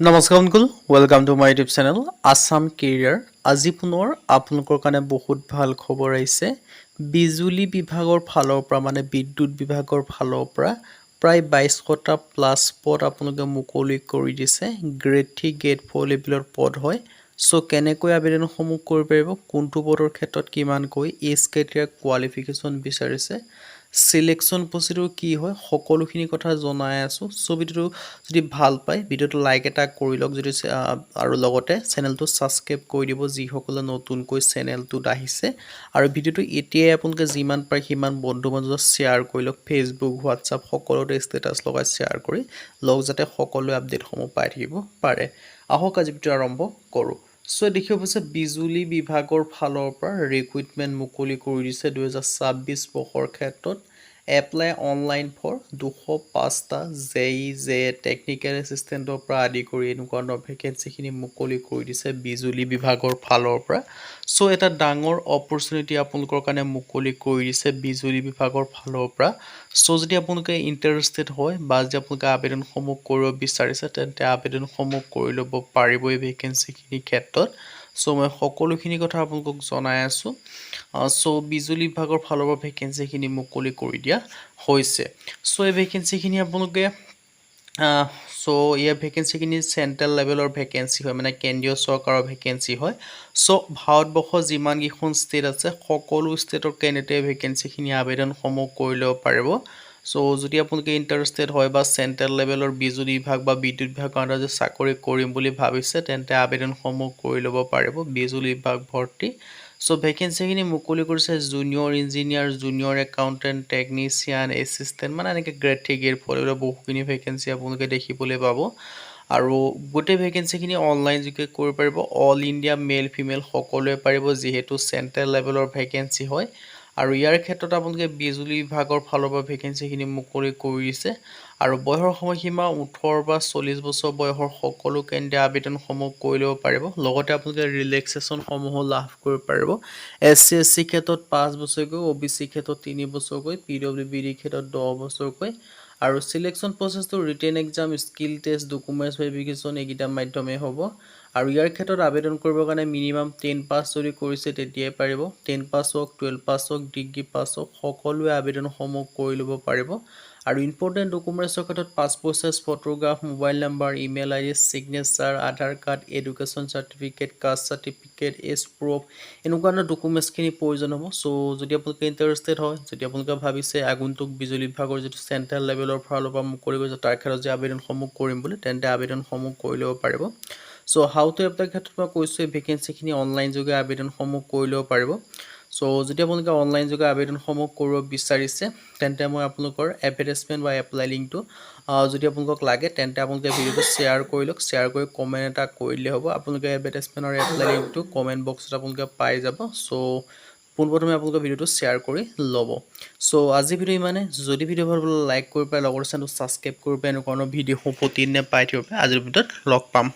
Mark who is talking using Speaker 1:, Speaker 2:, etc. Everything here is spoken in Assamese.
Speaker 1: নমস্কাৰ অংকুল welcome to my YouTube channel Assam career আজি পুনৰ আপোনালোকৰ কাৰণে বহুত ভাল খবৰ আহিছে বিজুলী বিভাগৰ ফালৰ পৰা মানে বিদ্যুৎ বিভাগৰ ফালৰ পৰা প্ৰায় 22টা প্লাছ পদ আপোনালোকে মুকলি কৰি দিছে গ্ৰেড 3 গ্ৰেড 4 লেভেলৰ পদ হয় সো কেনেকৈ আবেদনসমূহ কৰিব পাৰিব কোনটো পদৰ ক্ষেত্ৰত কিমানকৈ এজ ক্ৰাইটেৰিয়া কোৱালিফিকেশ্যন বিচাৰিছে সিলেকশন প্ৰসিডিউৰ কি হয় সকলোখিনি কথা জনাই আছো সো ভিডিওটো যদি ভাল পায় ভিডিওটো লাইক এটা কৰি লওক যদি আৰু লগতে চেনেলটো সাবস্ক্ৰাইব কৰি দিব যিসকলে নতুনকৈ চেনেলটোত আহিছে আৰু ভিডিওটো এতিয়াই আপোনালোকে যিমান পাৰে সিমান বন্ধু বান্ধৱক শ্বেয়াৰ কৰি লওক ফেচবুক হোৱাটছআপ সকলোতে ষ্টেটাছ লগাই শ্বেয়াৰ কৰি লওক যাতে সকলোৱে আপডেটসমূহ পাই থাকিব পাৰে আহক আজি ভিডিও আৰম্ভ কৰোঁ সো দেখিব পাইছে বিজুলী বিভাগৰ ফালৰ পৰা ৰিক্ৰুটমেণ্ট মুকলি কৰি দিছে 2026 বৰ্ষৰ ক্ষেত্ৰত এপ্লাই অনলাইন ফৰ 205টা জে টেকনিকেল এছিষ্টেণ্টৰ পৰা আদি কৰি এনেকুৱা ধৰণৰ ভেকেঞ্চিখিনি মুকলি কৰি দিছে বিজুলী বিভাগৰ ফালৰ পৰা সো এটা ডাঙৰ অপৰচুনিটি আপোনালোকৰ কাৰণে মুকলি কৰি দিছে বিজুলী বিভাগৰ ফালৰ পৰা সো যদি আপোনালোকে ইণ্টাৰেষ্টেড হয় বা যদি আপোনালোকে আবেদনসমূহ কৰিব বিচাৰিছে তেন্তে আবেদনসমূহ কৰি ল'ব পাৰিব এই ভেকেঞ্চিখিনিৰ ক্ষেত্ৰত সো মই সকলোখিনি কথা আপোনালোকক জনাই আছোঁ সো বিজুলী বিভাগৰ ফালৰ পৰা ভেকেঞ্চিখিনি মুকলি কৰি দিয়া হৈছে সো এই ভেকেঞ্চিখিনি আপোনালোকে সো ইয়াৰ ভেকেঞ্চিখিনি চেণ্ট্ৰেল লেভেলৰ ভেকেঞ্চি হয় মানে কেন্দ্ৰীয় চৰকাৰৰ ভেকেঞ্চি হয় সো ভাৰতবৰ্ষৰ যিমানকেইখন ষ্টেট আছে সকলো ষ্টেটৰ কেণ্ডিডেটে ভেকেঞ্চিখিনি আবেদনসমূহ কৰি ল'ব পাৰিব সো যদি আপোনালোকে ইণ্টাৰেষ্টেড হয় বা চেণ্ট্ৰেল লেভেলৰ বিজুলী বিভাগ বা বিদ্যুৎ বিভাগৰ আণ্ডাৰত যদি চাকৰি কৰিম বুলি ভাবিছে তেন্তে আবেদনসমূহ কৰি ল'ব পাৰিব বিজুলী বিভাগ ভৰ্তি সো ভেকেঞ্চিখিনি মুকলি কৰিছে junior engineer junior accountant technician assistant মানে এনেকৈ গ্ৰেড 3 গ্ৰেড 4 বহুখিনি ভেকেঞ্চি আপোনালোকে দেখিবলৈ পাব আৰু গোটেই ভেকেঞ্চিখিনি অনলাইন যোগে কৰিব পাৰিব অল ইণ্ডিয়া মেল ফিমেল সকলোৱে পাৰিব যিহেতু চেণ্ট্ৰেল লেভেলৰ ভেকেঞ্চি হয় আৰু ইয়াৰ ক্ষেত্ৰত আপোনালোকে বিজুলী বিভাগৰ ফালৰ পৰা ভেকেঞ্চিখিনি মুকলি কৰি দিছে আৰু বয়সৰ সময়সীমা 18 বা 40 বছৰ বয়সৰ সকলো কেন্দ্ৰীয় আবেদনসমূহ কৰি ল'ব পাৰিব লগতে আপোনালোকে ৰিলেক্সেশ্যনসমূহ লাভ কৰিব পাৰিব SC ক্ষেত্ৰত 5 বছৰকৈ OBC ক্ষেত্ৰত 3 বছৰকৈ PWBD ক্ষেত্ৰত 10 বছৰকৈ আৰু সিলেকশন প্ৰসেসটো written exam skill test documents verification এইকেইটা মাধ্যমে হ'ব আৰু ইয়াৰ ক্ষেত্ৰত আবেদন কৰিবৰ কাৰণে মিনিমাম 10 পাছ যদি কৰিছে তেতিয়াই পাৰিব 10 পাছ হওক 12 পাছ হওক ডিগ্ৰী পাছ হওক সকলোৱে আবেদনসমূহ কৰি ল'ব পাৰিব আৰু ইম্পৰ্টেণ্ট ডকুমেণ্টছৰ ক্ষেত্ৰত passport size photograph mobile number email ID signature Aadhaar card education certificate caste certificate age proof এনেকুৱা ধৰণৰ ডকুমেণ্টছখিনি প্ৰয়োজন হ'ব সো যদি আপোনালোকে ইণ্টাৰেষ্টেড হয় যদি আপোনালোকে ভাবিছে আগন্তুক বিজুলী বিভাগৰ যিটো চেণ্ট্ৰেল লেভেলৰ ফালৰ পৰা মুকলি কৰিছে তাৰ ক্ষেত্ৰত যে আবেদনসমূহ কৰিম বুলি তেন্তে আবেদনসমূহ কৰি ল'ব পাৰিব সো হাউ টু এপ্লাই ক্ষেত্ৰত মই কৈছোঁ এই ভেকেঞ্চিখিনি অনলাইন যোগে আবেদনসমূহ কৰি ল'ব পাৰিব সো যদি আপোনালোকে অনলাইন যোগে আবেদনসমূহ কৰিব বিচাৰিছে তেন্তে মই আপোনালোকৰ এডভাৰটাইজমেণ্ট বা এপ্লাই লিংকটো যদি আপোনালোকক লাগে তেন্তে আপোনালোকে ভিডিওটো শ্বেয়াৰ কৰি লওক শ্বেয়াৰ কৰি কমেণ্ট এটা কৰি দিলে হ'ব আপোনালোকে এডভাৰটাইজমেণ্ট আৰু এপ্লাই লিংকটো কমেণ্ট বক্সত আপোনালোকে পাই যাব সো পোনপ্ৰথমে আপোনালোকে ভিডিওটো শ্বেয়াৰ কৰি ল'ব সো আজি ভিডিও ইমানে যদি ভিডিও ভাল পালে লাইক কৰি পাই লগৰ চেনেলটো ছাবস্ক্ৰাইব কৰি পাই এনেকুৱা ধৰণৰ ভিডিঅ' প্ৰতিদিনে পাই থাকিব আজিৰ ভিডিঅ'ত লগ পাম